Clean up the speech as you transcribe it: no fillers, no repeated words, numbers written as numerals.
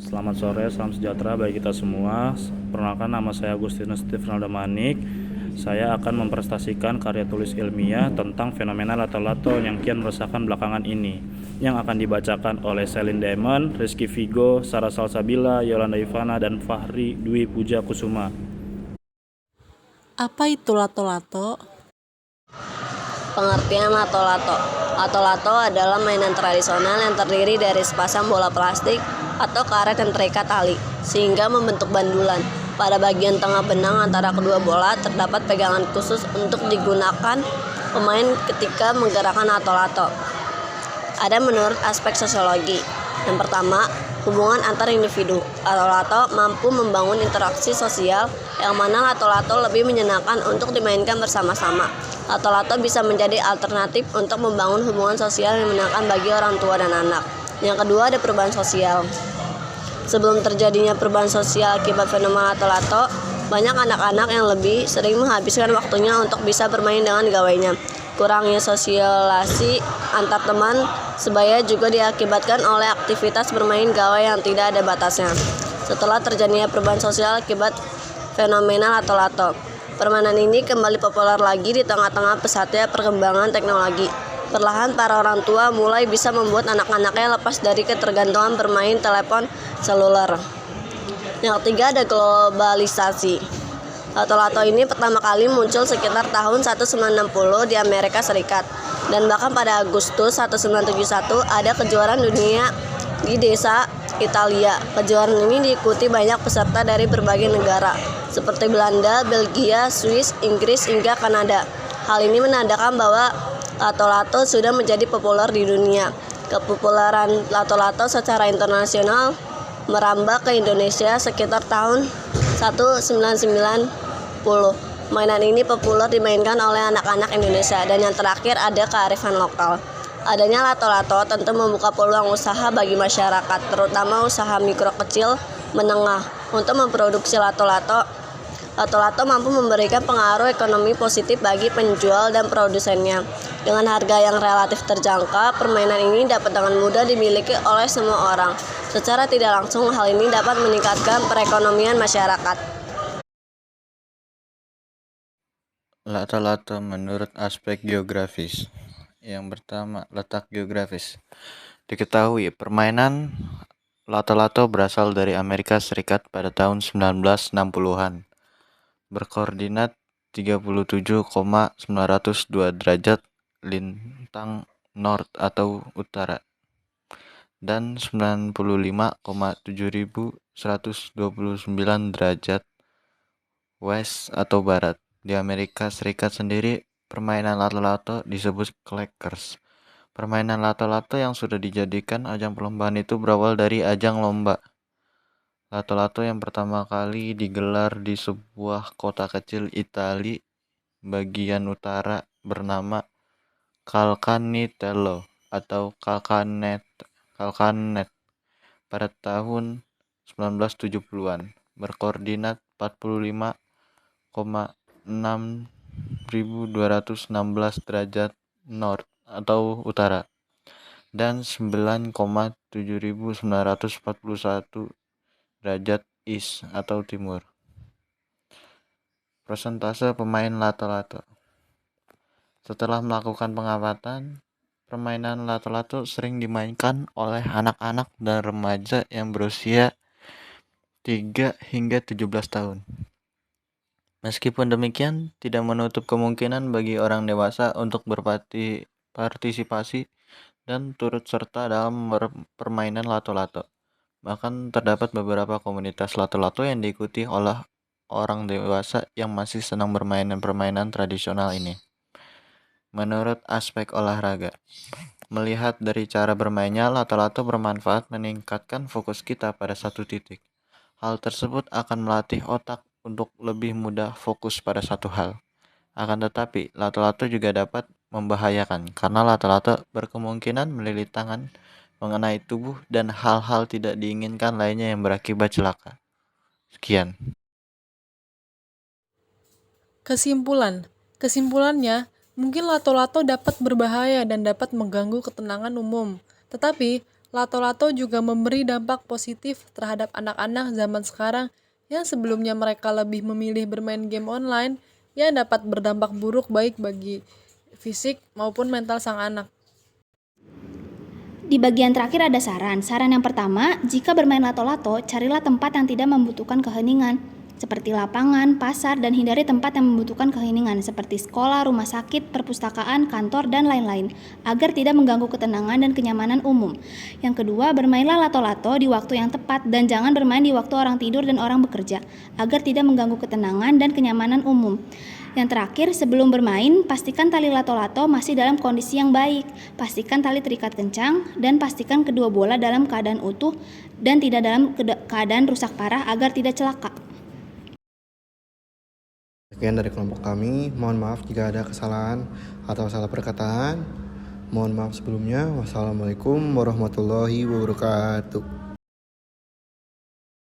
Selamat sore, salam sejahtera bagi kita semua. Perkenalkan, nama saya Agustinus Tifnalda Manik. Saya akan mempresentasikan karya tulis ilmiah tentang fenomena lato-lato yang kian meresahkan belakangan ini, yang akan dibacakan oleh Celine Diamond, Rizky Vigo, Sarah Salsabila, Yolanda Ivana, dan Fahri Dwi Puja Kusuma. Apa itu lato-lato? Pengertian lato-lato. Lato-lato adalah mainan tradisional yang terdiri dari sepasang bola plastik atau karet yang terikat tali, sehingga membentuk bandulan. Pada bagian tengah benang antara kedua bola terdapat pegangan khusus untuk digunakan pemain ketika menggerakkan lato-lato. Ada menurut aspek sosiologi. Yang pertama, hubungan antar individu. Lato-lato mampu membangun interaksi sosial yang mana lato-lato lebih menyenangkan untuk dimainkan bersama-sama. Lato-lato bisa menjadi alternatif untuk membangun hubungan sosial yang menyenangkan bagi orang tua dan anak. Yang kedua, ada perubahan sosial. Sebelum terjadinya perubahan sosial akibat fenomena lato-lato, banyak anak-anak yang lebih sering menghabiskan waktunya untuk bisa bermain dengan gawainya. Kurangnya sosialisasi antar teman sebaya juga diakibatkan oleh aktivitas bermain gawai yang tidak ada batasnya. Setelah terjadinya perubahan sosial akibat fenomena lato-lato, permainan ini kembali populer lagi di tengah-tengah pesatnya perkembangan teknologi. Perlahan para orang tua mulai bisa membuat anak-anaknya lepas dari ketergantungan bermain telepon seluler. Yang ketiga, ada globalisasi. Lato-lato ini pertama kali muncul sekitar tahun 1960 di Amerika Serikat, dan bahkan pada Agustus 1971 ada kejuaraan dunia di desa Italia. Kejuaraan ini diikuti banyak peserta dari berbagai negara seperti Belanda, Belgia, Swiss, Inggris, hingga Kanada. Hal ini menandakan bahwa lato-lato sudah menjadi populer di dunia. Kepopuleran lato-lato secara internasional merambah ke Indonesia sekitar tahun 1990. Mainan ini populer dimainkan oleh anak-anak Indonesia. Dan yang terakhir, ada kearifan lokal. Adanya lato-lato tentu membuka peluang usaha bagi masyarakat, terutama usaha mikro kecil menengah. Untuk memproduksi lato-lato, lato-lato mampu memberikan pengaruh ekonomi positif bagi penjual dan produsennya. Dengan harga yang relatif terjangkau, permainan ini dapat dengan mudah dimiliki oleh semua orang. Secara tidak langsung, hal ini dapat meningkatkan perekonomian masyarakat. Lato-lato menurut aspek geografis. Yang pertama, letak geografis. Diketahui permainan lato-lato berasal dari Amerika Serikat pada tahun 1960-an. Berkoordinat 37,902 derajat lintang north atau utara dan 95,7129 derajat west atau barat. Di Amerika Serikat sendiri, permainan lato-lato disebut clackers. Permainan lato-lato yang sudah dijadikan ajang perlombaan itu berawal dari ajang lomba lato-lato yang pertama kali digelar di sebuah kota kecil Italia bagian utara bernama Calcanitello atau Calcanet pada tahun 1970-an, berkoordinat 45,6216 derajat north atau utara dan 9,7941 derajat east atau timur. Persentase pemain lato-lato. Setelah melakukan pengamatan, permainan lato-lato sering dimainkan oleh anak-anak dan remaja yang berusia 3 hingga 17 tahun. Meskipun demikian, tidak menutup kemungkinan bagi orang dewasa untuk berpartisipasi dan turut serta dalam permainan lato-lato. Bahkan terdapat beberapa komunitas lato-lato yang diikuti oleh orang dewasa yang masih senang bermain permainan tradisional ini. Menurut aspek olahraga, melihat dari cara bermainnya, lato-lato bermanfaat meningkatkan fokus kita pada satu titik. Hal tersebut akan melatih otak untuk lebih mudah fokus pada satu hal. Akan tetapi, lato-lato juga dapat membahayakan karena lato-lato berkemungkinan melilit tangan, mengenai tubuh, dan hal-hal tidak diinginkan lainnya yang berakibat celaka. Sekian. Kesimpulannya, mungkin lato-lato dapat berbahaya dan dapat mengganggu ketenangan umum. Tetapi, Lato-lato juga memberi dampak positif terhadap anak-anak zaman sekarang yang sebelumnya mereka lebih memilih bermain game online yang dapat berdampak buruk baik bagi fisik maupun mental sang anak. Di bagian terakhir ada saran. Saran yang pertama, jika bermain lato-lato, carilah tempat yang tidak membutuhkan keheningan, seperti lapangan, pasar, dan hindari tempat yang membutuhkan keheningan, seperti sekolah, rumah sakit, perpustakaan, kantor, dan lain-lain, agar tidak mengganggu ketenangan dan kenyamanan umum. Yang kedua, bermainlah lato-lato di waktu yang tepat dan jangan bermain di waktu orang tidur dan orang bekerja, agar tidak mengganggu ketenangan dan kenyamanan umum. Yang terakhir, sebelum bermain, pastikan tali lato-lato masih dalam kondisi yang baik. Pastikan tali terikat kencang dan pastikan kedua bola dalam keadaan utuh dan tidak dalam keadaan rusak parah agar tidak celaka. Sekian dari kelompok kami. Mohon maaf jika ada kesalahan atau salah perkataan. Mohon maaf sebelumnya. Wassalamualaikum warahmatullahi wabarakatuh.